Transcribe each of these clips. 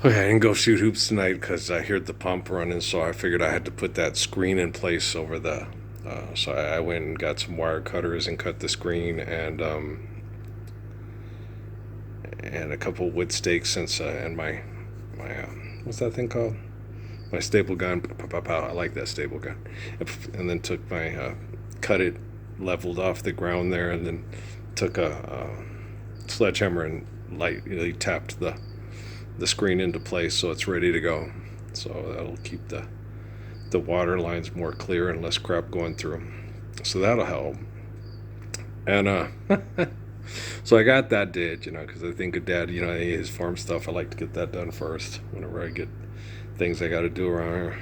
Okay, I didn't go shoot hoops tonight because I heard the pump running, so I figured I had to put that screen in place over the. So I went and got some wire cutters and cut the screen and a couple wood stakes and my what's that thing called? My staple gun. I like that staple gun. And then took my cut it, leveled off the ground there, and then took a sledgehammer and lightly tapped the screen into place so it's ready to go. So that'll keep the water lines more clear and less crap going through. So that'll help. And so I got that did, because I think of Dad, his farm stuff. I like to get that done first whenever I get things I got to do around here.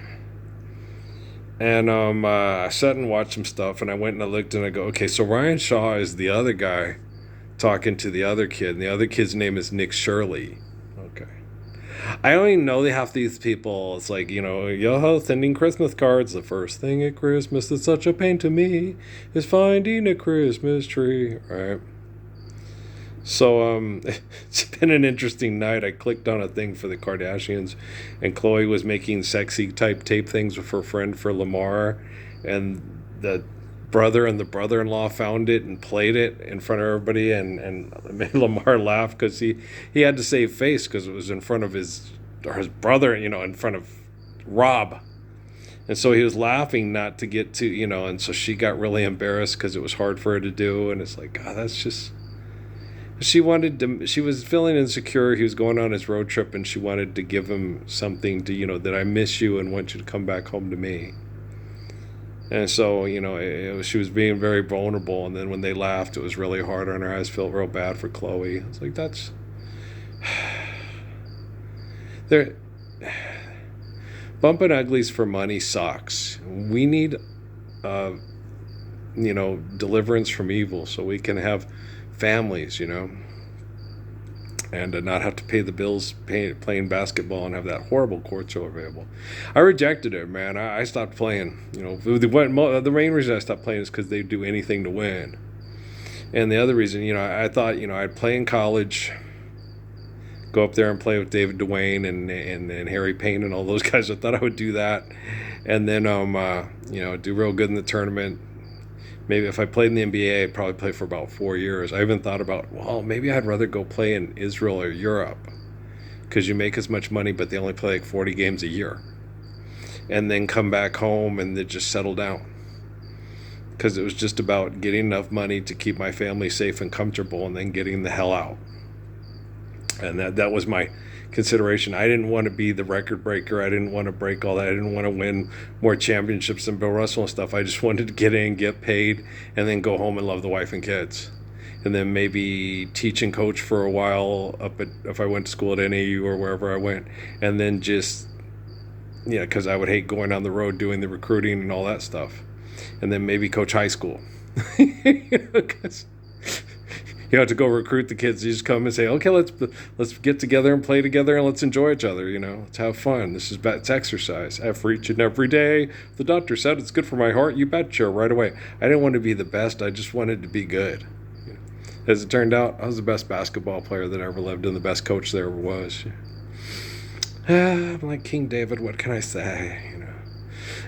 And I sat and watched some stuff, and I went and I looked and I go, okay, so Ryan Shaw is the other guy talking to the other kid, and the other kid's name is Nick Shirley. Okay. I don't even know half these people. It's like, yo, sending Christmas cards. The first thing at Christmas that's such a pain to me is finding a Christmas tree. All right. So it's been an interesting night. I clicked on a thing for the Kardashians, and Chloe was making sexy type tape things with her friend for Lamar, and the brother and the brother-in-law found it and played it in front of everybody, and made Lamar laugh because he had to save face because it was in front of his brother, in front of Rob. And so he was laughing not to get to, and so she got really embarrassed because it was hard for her to do. And it's like, God, that's just. She was feeling insecure. He was going on his road trip, and she wanted to give him something to, that I miss you and want you to come back home to me. And so, she was being very vulnerable. And then when they laughed, it was really hard on her. I just felt real bad for Chloe. It's like, that's. They're. Bumping uglies for money sucks. We need, deliverance from evil so we can have families, and not have to pay the bills playing basketball and have that horrible court show available. I rejected it, man. I stopped playing. The main reason I stopped playing is because they'd do anything to win. And the other reason, I thought, I'd play in college, go up there and play with David Duane and Harry Payne and all those guys. I thought I would do that. And then, do real good in the tournament. Maybe if I played in the NBA, I'd probably play for about 4 years. I even thought about, well, maybe I'd rather go play in Israel or Europe because you make as much money, but they only play like 40 games a year. And then come back home and then just settle down. Because it was just about getting enough money to keep my family safe and comfortable and then getting the hell out. And that was my consideration. I didn't want to be the record breaker. I didn't want to break all that. I didn't want to win more championships than Bill Russell and stuff. I just wanted to get in, get paid, and then go home and love the wife and kids. And then maybe teach and coach for a while if I went to school at NAU or wherever I went. And then just, because I would hate going on the road doing the recruiting and all that stuff. And then maybe coach high school. Because to go recruit the kids. You just come and say, okay, let's get together and play together and let's enjoy each other. Let's have fun. It's exercise. I have for each and every day. The doctor said it's good for my heart. You betcha, right away. I didn't want to be the best. I just wanted to be good. As it turned out, I was the best basketball player that ever lived and the best coach there ever was. I'm like King David. What can I say?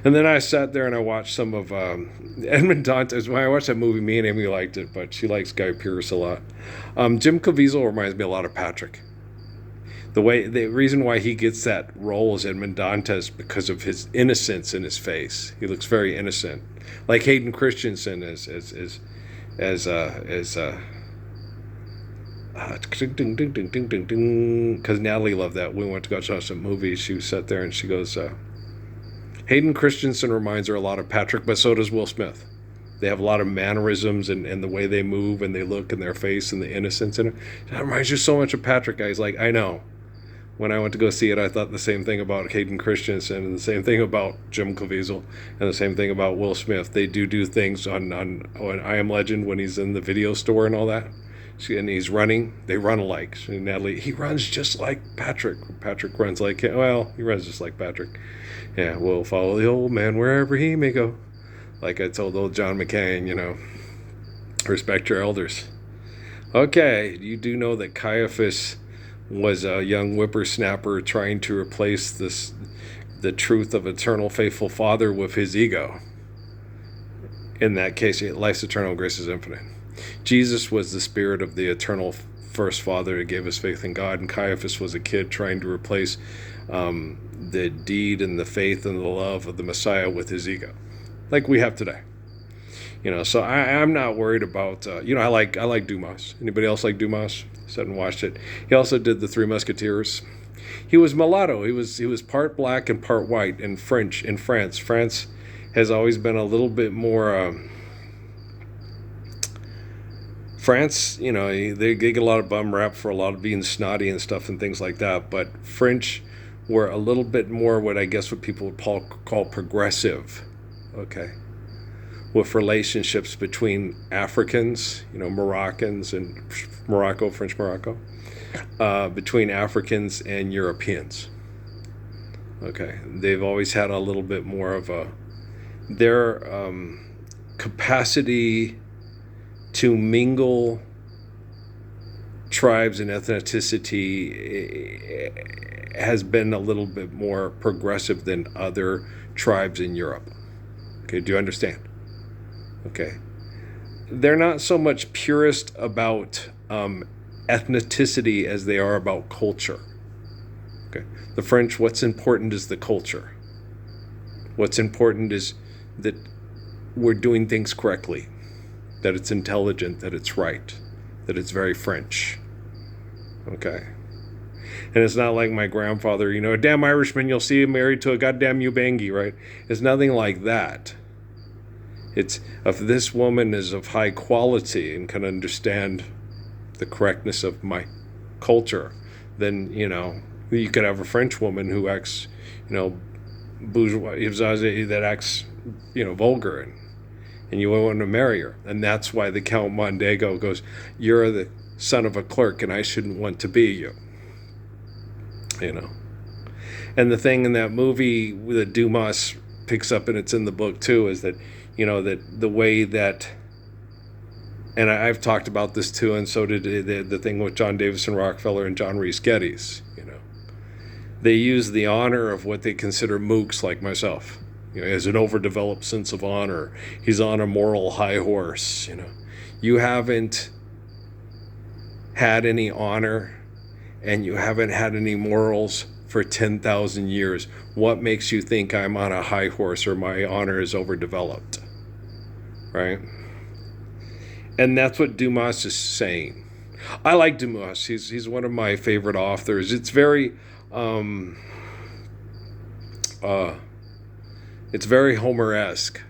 And then I sat there and I watched some of Edmond Dantes. When I watched that movie, me and Amy liked it, but she likes Guy Pearce a lot. Jim Caviezel reminds me a lot of Patrick. The reason why he gets that role as Edmond Dantes because of his innocence in his face. He looks very innocent, like Hayden Christensen because Natalie loved that. We went to go watch some movies. She sat there and she goes. Hayden Christensen reminds her a lot of Patrick, but so does Will Smith. They have a lot of mannerisms and the way they move and they look in their face and the innocence in it. That reminds you so much of Patrick. I was like, I know. When I went to go see it, I thought the same thing about Hayden Christensen and the same thing about Jim Caviezel and the same thing about Will Smith. They do things on I Am Legend when he's in the video store and all that. And he's running. They run alike. So Natalie, he runs just like Patrick. Patrick runs like him. Well, he runs just like Patrick. Yeah, we'll follow the old man wherever he may go. Like I told old John McCain, respect your elders. Okay, you do know that Caiaphas was a young whippersnapper trying to replace the truth of eternal faithful Father with his ego. In that case, life's eternal, grace is infinite. Jesus was the spirit of the eternal first Father that gave us faith in God, and Caiaphas was a kid trying to replace the deed and the faith and the love of the Messiah with his ego, like we have today. So I'm not worried about. I like Dumas. Anybody else like Dumas? Sat and watched it. He also did the Three Musketeers. He was mulatto. He was part black and part white, and French in France. France has always been a little bit more. France, they get a lot of bum rap for a lot of being snotty and stuff and things like that. But French were a little bit more what people would call progressive. Okay. With relationships between Africans, Moroccans and French Morocco, between Africans and Europeans. Okay, they've always had a little bit more of their capacity to mingle tribes and ethnicity has been a little bit more progressive than other tribes in Europe. Okay, do you understand? Okay. They're not so much purist about ethnicity as they are about culture. Okay. The French, what's important is the culture. What's important is that we're doing things correctly, that it's intelligent, that it's right, that it's very French. Okay. And it's not like my grandfather, a damn Irishman, you'll see him married to a goddamn Ubangi, right? It's nothing like that. It's if this woman is of high quality and can understand the correctness of my culture, then, you could have a French woman who acts, bourgeois, that acts, vulgar, and you want to marry her. And that's why the Count Mondego goes, you're the son of a clerk and I shouldn't want to be you. And the thing in that movie that Dumas picks up, and it's in the book too, is that that the way that, and I've talked about this too, and so did the thing with John Davison Rockefeller and John Rhys Geddes. They use the honor of what they consider mooks like myself. He has an overdeveloped sense of honor. He's on a moral high horse. You haven't had any honor, and you haven't had any morals for 10,000 years. What makes you think I'm on a high horse or my honor is overdeveloped? Right? And that's what Dumas is saying. I like Dumas. He's one of my favorite authors. It's very it's very Homer-esque,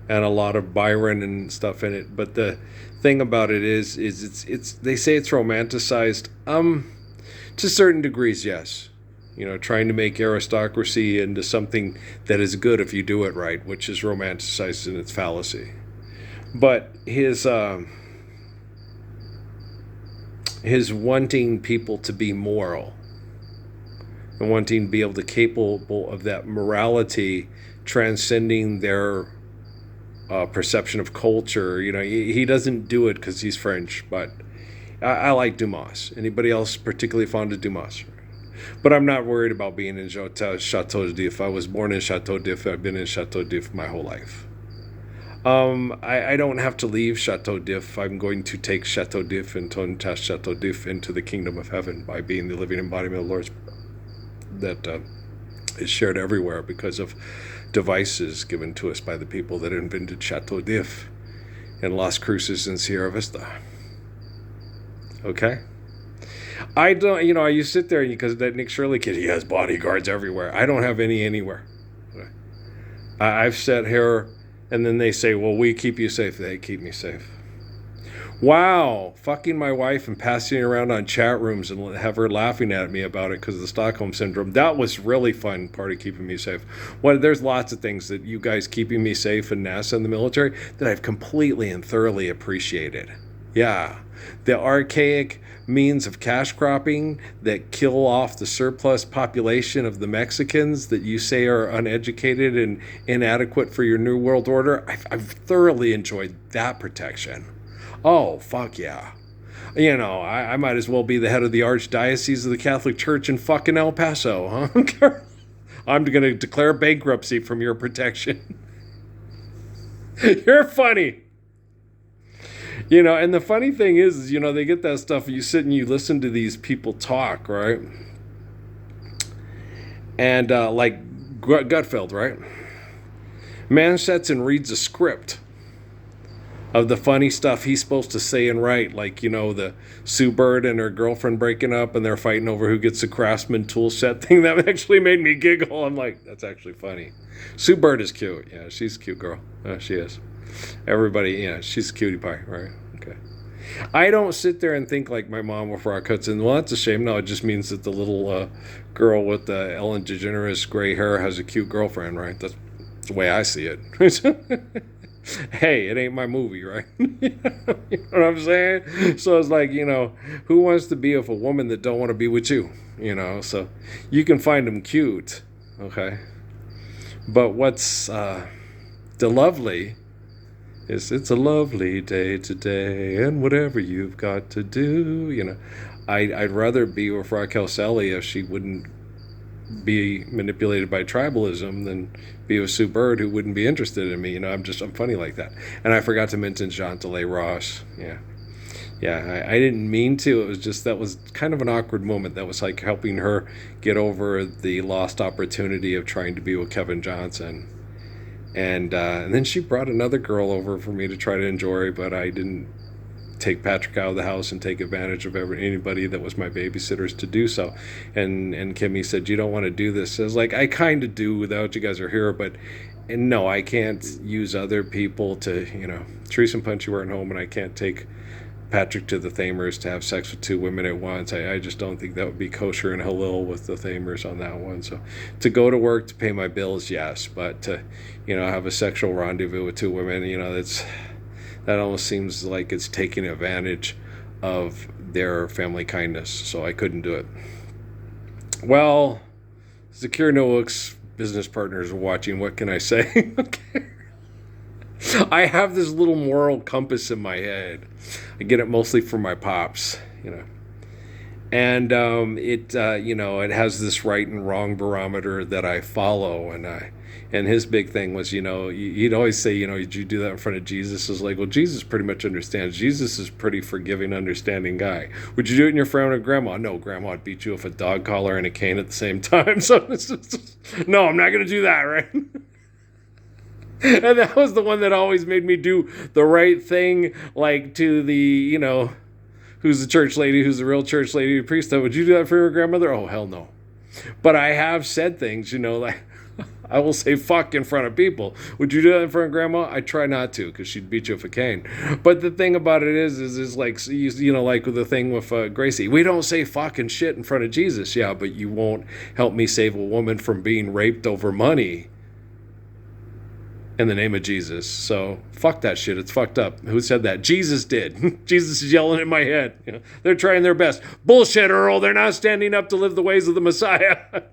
and a lot of Byron and stuff in it. But the thing about it is it's they say it's romanticized. To certain degrees, yes. Trying to make aristocracy into something that is good if you do it right, which is romanticized in its fallacy. But his wanting people to be moral and wanting to be able to capable of that morality transcending their perception of culture. He doesn't do it because he's French, but I like Dumas. Anybody else particularly fond of Dumas? But I'm not worried about being in Chateau d'If. I was born in Chateau d'If. I've been in Chateau d'If my whole life. I don't have to leave Chateau d'If. I'm going to take Chateau d'If and Tontas Chateau d'If into the kingdom of heaven by being the living embodiment of the Lord's that is shared everywhere because of devices given to us by the people that invented Chateau d'If and Las Cruces and Sierra Vista. Okay? I don't, you sit there because that Nick Shirley kid, he has bodyguards everywhere. I don't have any anywhere. I've sat here, and then they say, well, we keep you safe. They keep me safe. Wow, fucking my wife and passing it around on chat rooms and have her laughing at me about it because of the Stockholm Syndrome. That was really fun part of keeping me safe. Well, there's lots of things that you guys keeping me safe in NASA and the military that I've completely and thoroughly appreciated. Yeah, the archaic means of cash cropping that kill off the surplus population of the Mexicans that you say are uneducated and inadequate for your New World Order. I've thoroughly enjoyed that protection. Oh, fuck yeah. You know, I might as well be the head of the Archdiocese of the Catholic Church in fucking El Paso, huh? I'm going to declare bankruptcy from your protection. You're funny. You know, and the funny thing is, you know, they get that stuff, you sit and you listen to these people talk, right? And like Gutfeld, right? Man sits and reads a script of the funny stuff he's supposed to say and write, like, you know, the Sue Bird and her girlfriend breaking up and they're fighting over who gets the Craftsman tool set thing. That actually made me giggle. I'm like, that's actually funny. Sue Bird is cute. Yeah, she's a cute girl. She is. Everybody, yeah, she's a cutie pie, right? Okay. I don't sit there and think like my mom before I cuts in. Well, that's a shame. No, it just means that the little girl with the Ellen DeGeneres gray hair has a cute girlfriend, right? That's the way I see it. Hey, it ain't my movie, right? You know what I'm saying? So it's like, you know, who wants to be with a woman that don't want to be with you? You know, so you can find them cute, okay? But what's the lovely is it's a lovely day today, and whatever you've got to do, you know. I'd rather be with Raquel Selly if she wouldn't be manipulated by tribalism than be with Sue Bird, who wouldn't be interested in me. You know, I'm funny like that. And I forgot to mention Jean Delay Ross. Yeah, I didn't mean to. It was just, that was kind of an awkward moment. That was like helping her get over the lost opportunity of trying to be with Kevin Johnson. And then she brought another girl over for me to try to enjoy, but I didn't take Patrick out of the house and take advantage of anybody that was my babysitters to do so. And Kimmy said, you don't want to do this. I was like, I kind of do without you guys are here, but and no, I can't use other people to, you know, Teresa and Punchy weren't home, and I can't take Patrick to the Thamers to have sex with two women at once. I just don't think that would be kosher and halal with the Thamers on that one. So to go to work to pay my bills, yes, but to, you know, have a sexual rendezvous with two women, you know, that almost seems like it's taking advantage of their family kindness. So I couldn't do it. Well, Zakir Noak's business partners are watching. What can I say? Okay. I have this little moral compass in my head. I get it mostly from my pops, you know. And you know, it has this right and wrong barometer that I follow, and his big thing was, you know, he'd always say, you know, did you do that in front of Jesus? I was like, well, Jesus pretty much understands. Jesus is a pretty forgiving, understanding guy. Would you do it in front of grandma? No, grandma would beat you with a dog collar and a cane at the same time. So it's just, no, I'm not going to do that, right? And that was the one that always made me do the right thing, like to the, you know, who's the church lady, who's the real church lady, the priest. Would you do that for your grandmother? Oh, hell no. But I have said things, you know, like, I will say fuck in front of people. Would you do that in front of grandma? I try not to, because she'd beat you with a cane. But the thing about it is like, you know, like with the thing with Gracie, we don't say fuck and shit in front of Jesus. Yeah, but you won't help me save a woman from being raped over money in the name of Jesus. So fuck that shit. It's fucked up. Who said that? Jesus did. Jesus is yelling in my head. You know, they're trying their best. Bullshit, Earl. They're not standing up to live the ways of the Messiah.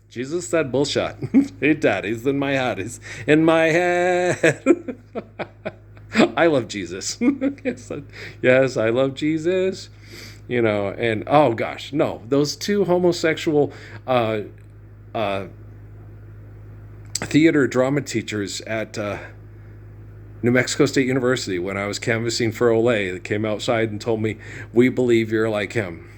Jesus said bullshit. Hey, Dad, he's in my head. He's in my head. I love Jesus. Yes, I love Jesus. You know, and oh gosh, no, those two homosexual theater drama teachers at New Mexico State University, when I was canvassing for Olay, that came outside and told me, we believe you're like him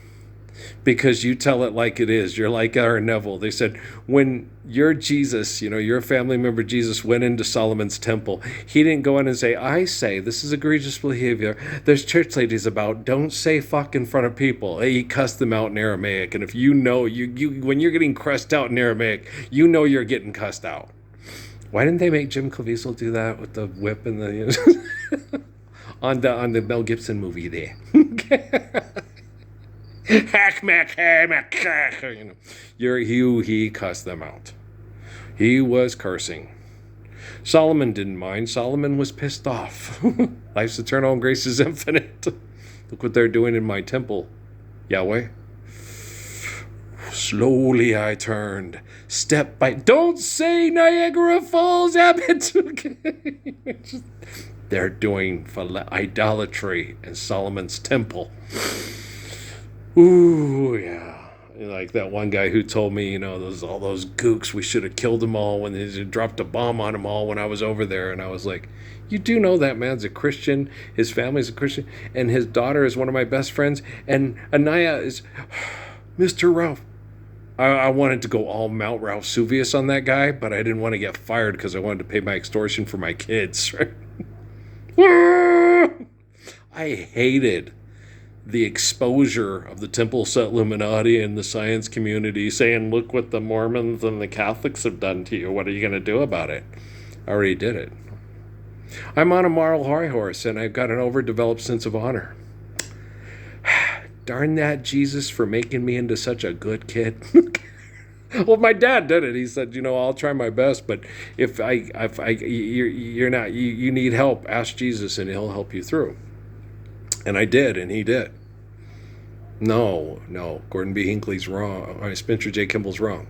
because you tell it like it is. You're like our Neville. They said, when your Jesus, you know, your family member Jesus went into Solomon's temple, he didn't go in and say, I say, this is egregious behavior. There's church ladies about, don't say fuck in front of people. He cussed them out in Aramaic. And if you know, you when you're getting cussed out in Aramaic, you know you're getting cussed out. Why didn't they make Jim Caviezel do that with the whip and the, you know, on the Mel Gibson movie there? Hack, mac, hey, mac, you know, he cussed them out. He was cursing. Solomon didn't mind. Solomon was pissed off. Life's eternal and grace is infinite. Look what they're doing in my temple, Yahweh. Slowly I turned, step by... Don't say Niagara Falls, Abbott! They're doing idolatry in Solomon's temple. Ooh, yeah. Like that one guy who told me, all those gooks, we should have killed them all when they dropped a bomb on them all when I was over there. And I was like, you do know that man's a Christian, his family's a Christian, and his daughter is one of my best friends, and Anaya is... Mr. Ralph. I wanted to go all Mount Ralph Suvius on that guy, but I didn't want to get fired because I wanted to pay my extortion for my kids. Right? I hated the exposure of the Temple Illuminati and the science community saying, look what the Mormons and the Catholics have done to you. What are you going to do about it? I already did it. I'm on a moral high horse, and I've got an overdeveloped sense of honor. Darn that Jesus for making me into such a good kid. Well, my dad did it. He said, I'll try my best, but if you're not, you need help, ask Jesus and he'll help you through. And I did, and he did. No, Gordon B. Hinckley's wrong. Spencer J. Kimball's wrong.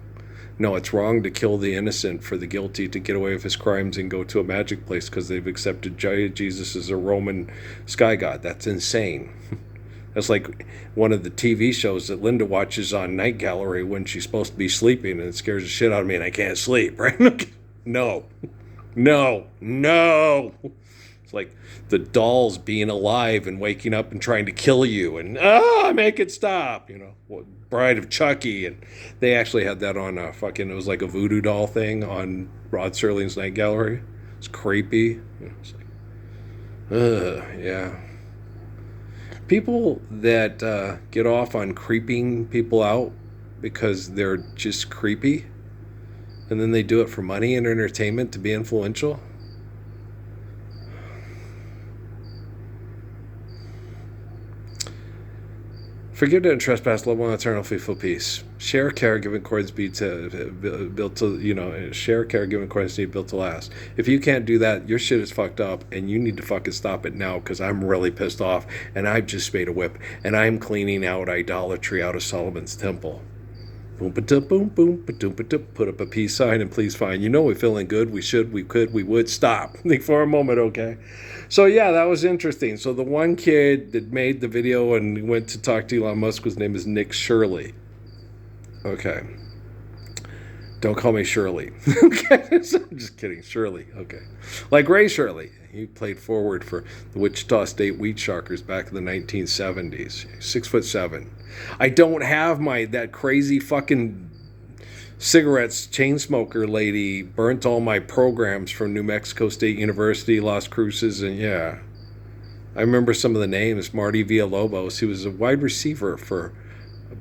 No, it's wrong to kill the innocent for the guilty to get away with his crimes and go to a magic place because they've accepted Jesus as a Roman sky god. That's insane. That's like one of the TV shows that Linda watches on Night Gallery when she's supposed to be sleeping, and it scares the shit out of me and I can't sleep, right? No. It's like the dolls being alive and waking up and trying to kill you and, make it stop, Bride of Chucky. And they actually had that on it was like a voodoo doll thing on Rod Serling's Night Gallery. It's creepy. It's like, yeah. People that get off on creeping people out because they're just creepy, and then they do it for money and entertainment to be influential. Forgive and trespass, love one eternal, faithful peace. Share care, given accordance be built to, share care, given accordance to built to last. If you can't do that, your shit is fucked up, and you need to fucking stop it now, because I'm really pissed off, and I've just made a whip, and I'm cleaning out idolatry out of Solomon's temple. Boom, boom, boom, put up a peace sign, and please find. We're feeling good. We should, we could, we would. Stop. Think for a moment, okay? So, yeah, that was interesting. So the one kid that made the video and went to talk to Elon Musk, his name is Nick Shirley. Okay. Don't call me Shirley. Okay. I'm just kidding. Shirley. Okay. Like Ray Shirley. He played forward for the Wichita State Wheat Sharkers back in the 1970s. 6'7". I don't have that crazy fucking cigarettes chain smoker lady burnt all my programs from New Mexico State University, Las Cruces, and yeah. I remember some of the names. Marty Villalobos. He was a wide receiver for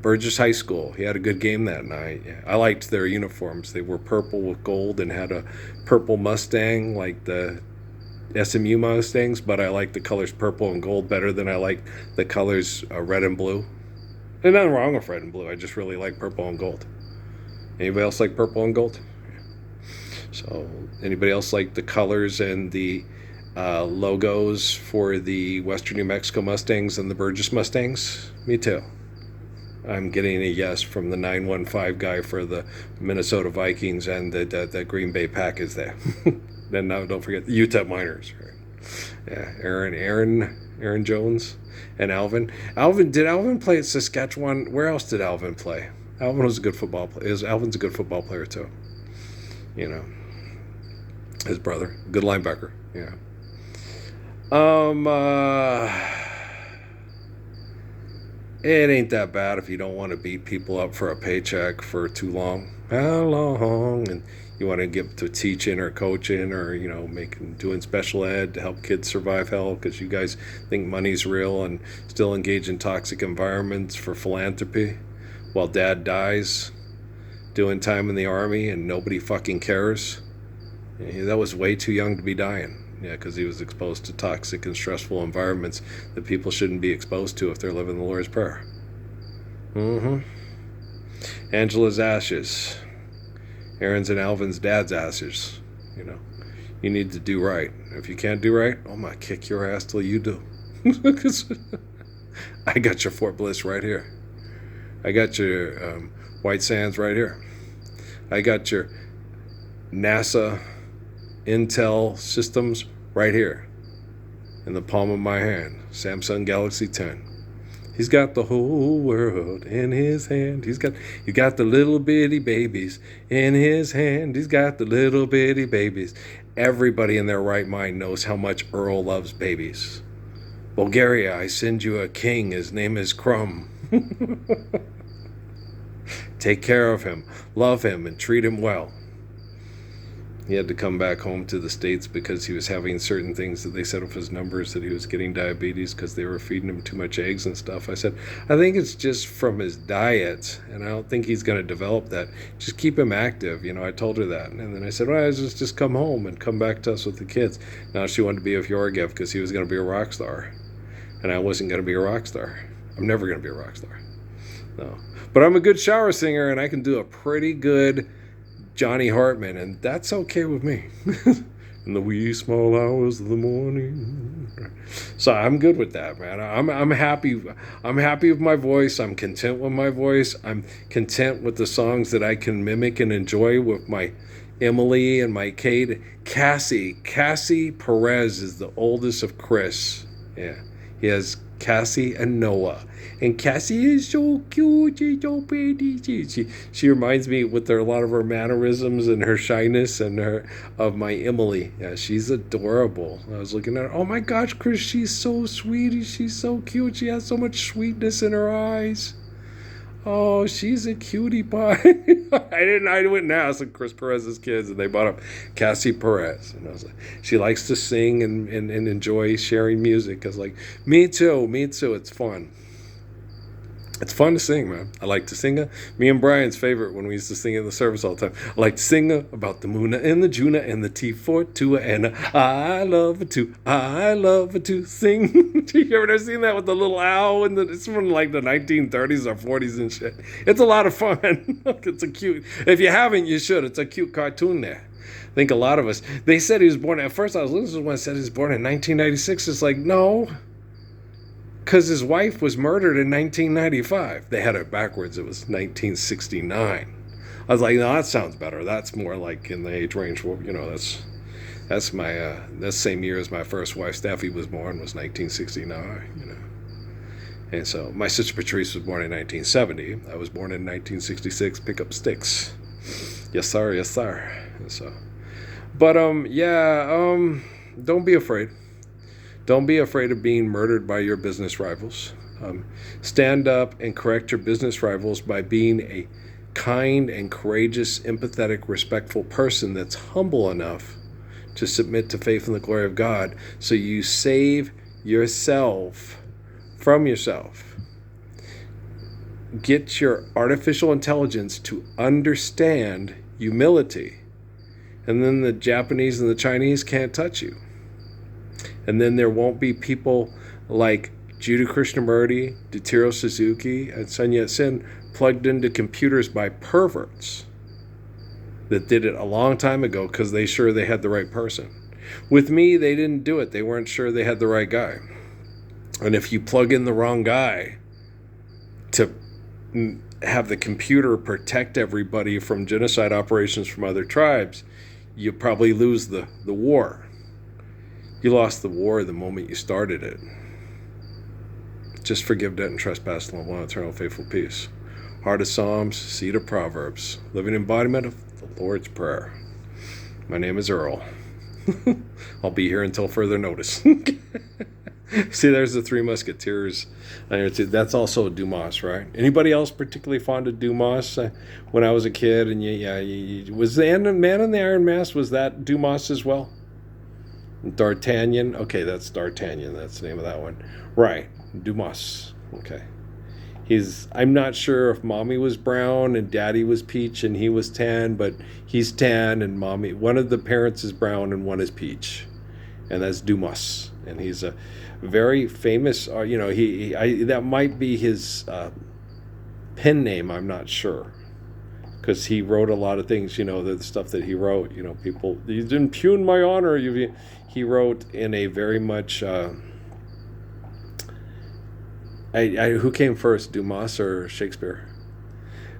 Burgess High School. He had a good game that night. Yeah. I liked their uniforms. They were purple with gold and had a purple Mustang like the SMU Mustangs, but I like the colors purple and gold better than I like the colors red and blue. There's nothing wrong with red and blue. I just really like purple and gold. Anybody else like purple and gold? So, anybody else like the colors and the logos for the Western New Mexico Mustangs and the Burgess Mustangs? Me too. I'm getting a yes from the 915 guy for the Minnesota Vikings and the Green Bay Packers there. Then now don't forget the UTEP Miners. Right? Yeah, Aaron Jones and Alvin. Did Alvin play at Saskatchewan? Where else did Alvin play? Alvin was a good football player. Alvin's a good football player too. His brother, good linebacker. Yeah. It ain't that bad if you don't want to beat people up for a paycheck for too long. How long? And you want to get to teaching or coaching or, doing special ed to help kids survive hell because you guys think money's real and still engage in toxic environments for philanthropy while dad dies doing time in the army and nobody fucking cares. Yeah, that was way too young to be dying. Yeah, because he was exposed to toxic and stressful environments that people shouldn't be exposed to if they're living the Lord's Prayer. Angela's ashes. Aaron's and Alvin's dad's ashes. You need to do right. If you can't do right, I'm going to kick your ass till you do. I got your Fort Bliss right here. I got your White Sands right here. I got your NASA Intel systems right here in the palm of my hand. Samsung Galaxy 10. He's got the whole world in his hand. He got the little bitty babies in his hand. He's got the little bitty babies. Everybody in their right mind knows how much Earl loves babies. Bulgaria, I send you a king. His name is Crumb. Take care of him, love him, and treat him well. He had to come back home to the States because he was having certain things that they said of his numbers, that he was getting diabetes because they were feeding him too much eggs and stuff. I said, I think it's just from his diet, and I don't think he's going to develop that. Just keep him active. I told her that. And then I said, well, just come home and come back to us with the kids. Now she wanted to be with Georgiev because he was going to be a rock star. And I wasn't going to be a rock star. I'm never going to be a rock star. No. But I'm a good shower singer, and I can do a pretty good Johnny Hartman, and that's okay with me. In the wee small hours of the morning. So I'm good with that, man. I'm happy. I'm happy with my voice. I'm content with my voice. I'm content with the songs that I can mimic and enjoy with my Emily and my Kate. Cassie Perez is the oldest of Chris. Yeah, he has Cassie and Noah. And Cassie is so cute. She's so pretty. She reminds me with a lot of her mannerisms and her shyness and of my Emily. Yeah, she's adorable. I was looking at her. Oh my gosh, Chris, she's so sweet. She's so cute. She has so much sweetness in her eyes. Oh, she's a cutie pie. I went and asked Chris Perez's kids, and they brought up Cassie Perez. And I was like, she likes to sing and enjoy sharing music. I was like, me too. It's fun. It's fun to sing, man. I like to sing. Me and Brian's favorite when we used to sing in the service all the time. I like to sing about the Moona and the Juna and the T4 and I love it too. I love it too. Sing. You ever seen that with the little owl? It's from like the 1930s or 40s and shit. It's a lot of fun. It's a cute. If you haven't, you should. It's a cute cartoon there. I think a lot of us. They said he was born. At first, I was listening to one that said he was born in 1996. It's like, no. Because his wife was murdered in 1995. They had it backwards. It was 1969. I was like, no, that sounds better. That's more like in the age range. Well, that's my that same year as my first wife, Steffi, was born, was 1969. And so my sister Patrice was born in 1970. I was born in 1966. Pick up sticks. Yes, sir. And so, but don't be afraid. Don't be afraid of being murdered by your business rivals. Stand up and correct your business rivals by being a kind and courageous, empathetic, respectful person that's humble enough to submit to faith and the glory of God, so you save yourself from yourself. Get your artificial intelligence to understand humility, and then the Japanese and the Chinese can't touch you. And then there won't be people like Jiddu Krishnamurti, Datiro Suzuki, and Sun Yat-sen plugged into computers by perverts that did it a long time ago because they had the right person. With me, they didn't do it. They weren't sure they had the right guy. And if you plug in the wrong guy to have the computer protect everybody from genocide operations from other tribes, you probably lose the war. You lost the war the moment you started it. Just forgive debt and trespass, love one eternal faithful peace. Heart of Psalms, seed of Proverbs, living embodiment of the Lord's Prayer. My name is Earl. I'll be here until further notice. See, there's the Three Musketeers. That's also Dumas, right? Anybody else particularly fond of Dumas? When I was a kid, and was the Man in the Iron Mask, was that Dumas as well? D'Artagnan. Okay, that's D'Artagnan. That's the name of that one. Right. Dumas. Okay. I'm not sure if mommy was brown and daddy was peach and he was tan, but he's tan and one of the parents is brown and one is peach. And that's Dumas. And he's a very famous, that might be his pen name, I'm not sure. Because he wrote a lot of things, the stuff that he wrote, people, you didn't impugn my honor. He wrote in a very much, who came first, Dumas or Shakespeare?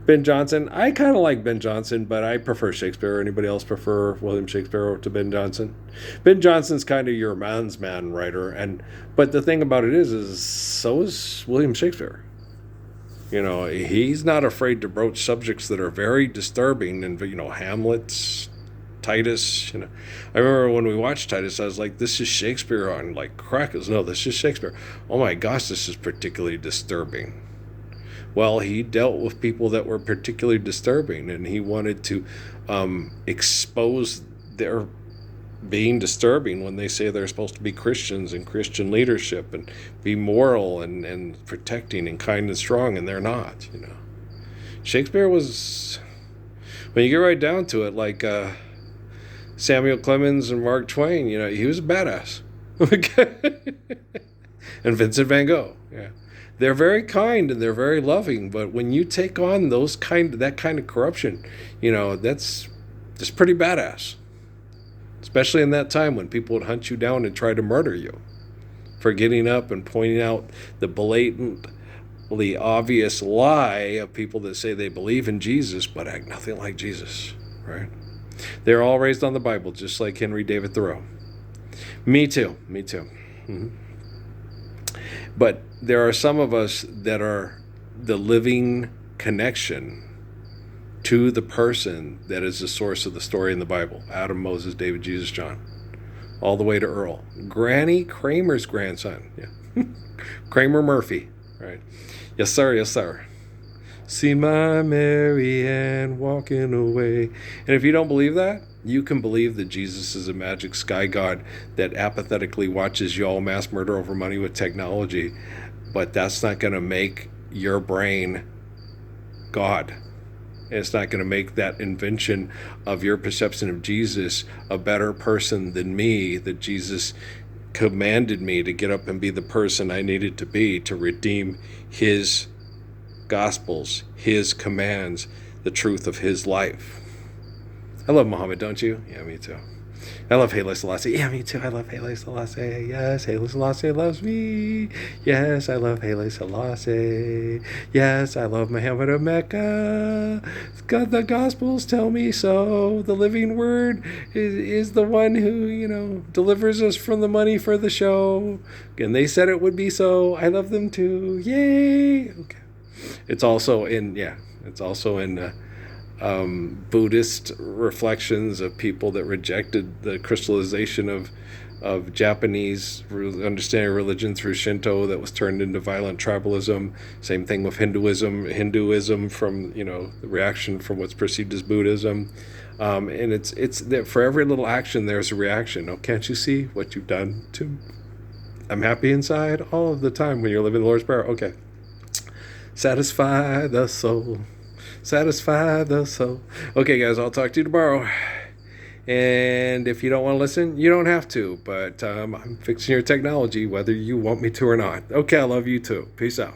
Ben Jonson. I kind of like Ben Jonson, but I prefer Shakespeare. Anybody else prefer William Shakespeare to Ben Jonson? Ben Jonson's kind of your man's man writer, but the thing about it is so is William Shakespeare. You know, he's not afraid to broach subjects that are very disturbing, and Hamlet, Titus. I remember when we watched Titus, I was like, "This is Shakespeare on like crackers." No, this is Shakespeare. Oh my gosh, this is particularly disturbing. Well, he dealt with people that were particularly disturbing, and he wanted to expose their being disturbing when they say they're supposed to be Christians and Christian leadership and be moral and protecting and kind and strong, and they're not. Shakespeare was, when you get right down to it, like Samuel Clemens and Mark Twain. He was a badass. And Vincent Van Gogh. Yeah. They're very kind and they're very loving, but when you take on that kind of corruption, that's just pretty badass. Especially in that time when people would hunt you down and try to murder you for getting up and pointing out the blatantly obvious lie of people that say they believe in Jesus but act nothing like Jesus, right? They're all raised on the Bible, just like Henry David Thoreau. Me too. Mm-hmm. But there are some of us that are the living connection to the person that is the source of the story in the Bible. Adam, Moses, David, Jesus, John. All the way to Earl. Granny Kramer's grandson. Yeah. Kramer Murphy. Right. Yes, sir. Yes, sir. See my Mary Ann walking away. And if you don't believe that, you can believe that Jesus is a magic sky god that apathetically watches y'all mass murder over money with technology. But that's not going to make your brain God. It's not going to make that invention of your perception of Jesus a better person than me, that Jesus commanded me to get up and be the person I needed to be to redeem his gospels, his commands, the truth of his life. I love Muhammad, don't you? Yeah, me too. I love Haile Selassie. Yeah, me too. I love Haile Selassie. Yes, Haile Selassie loves me. Yes, I love Haile Selassie. Yes, I love Muhammad of Mecca. God, the Gospels tell me so. The living word is the one who, delivers us from the money for the show. And they said it would be so. I love them too. Yay. Okay. It's also in Buddhist reflections of people that rejected the crystallization of Japanese understanding of religion through Shinto that was turned into violent tribalism. Same thing with Hinduism from the reaction from what's perceived as Buddhism, and it's that for every little action there's a reaction. Oh, can't you see what you've done to? I'm happy inside all of the time when you're living the Lord's Prayer. Okay, satisfy the soul. Satisfy the soul. Okay, guys, I'll talk to you tomorrow. And if you don't want to listen, you don't have to. But I'm fixing your technology, whether you want me to or not. Okay, I love you too. Peace out.